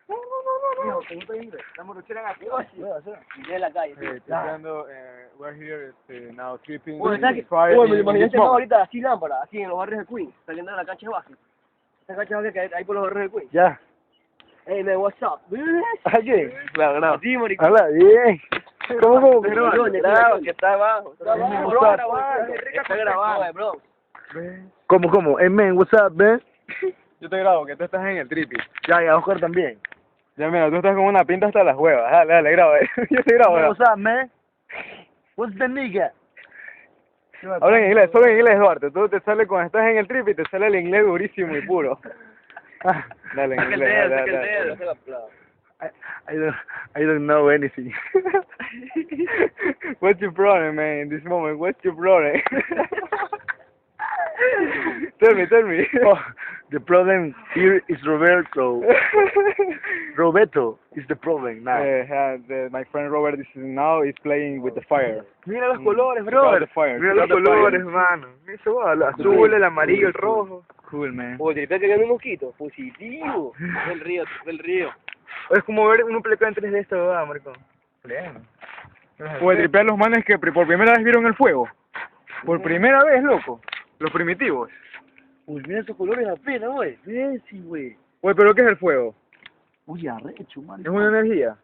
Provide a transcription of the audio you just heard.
Mijo, ¿te gusta inglés? Estamos luchando aquí. En la calle. We're here now tripping. Bueno, ¿sabes qué? fire Bueno, me in imaginé this este moment. ahorita así lámpara, así en los barrios de Queens, saliendo de la cancha de básquet. Esta cancha de básquet que hay por los barrios de Queens. Ya. Hey man, what's up? Oye. Claro, claro. Sí, maricón. Habla bien. ¿Cómo? Graba, que está abajo. Está abajo, What's bro, up? grabando. Está grabando, bro. ¿Cómo? Hey man, what's up, man? Yo te grabo, que tú estás en el trippy. Ya, Oscar también. Ya mira, tú estás con una pinta hasta las huevas. Dale, graba. Yo te grabo. Hey, what's up, man? What's the nigga? Habla en inglés, solo en inglés, Duarte. Tú te sale cuando estás en el trip y te sale el inglés durísimo y puro. Dale, en Saca el inglés, dedo, dale, saca el dale. dedo, saca la plata. I don't know anything. What's your problem, man, in this moment? What's your problem? Tell me. Oh, the problem here is Roberto. Roberto is the problem now. My friend Robert is playing with the fire. Mira los colores, Check out brother. the fire, Mira check los out the fire. colores, mano. Mira eso, el azul, el amarillo, el rojo. Cool, man. Oye, ¿te que viene un mosquito? Positivo. Del río. Es como ver una película en 3D esta verdad, maricón. Puede tripear los manes que por primera vez vieron el fuego. Por primera vez, loco. Los primitivos. Uy, mira esos colores apenas, güey. Sí, güey. Oye, ¿pero qué es el fuego? Uy, arrecho, Es una energía.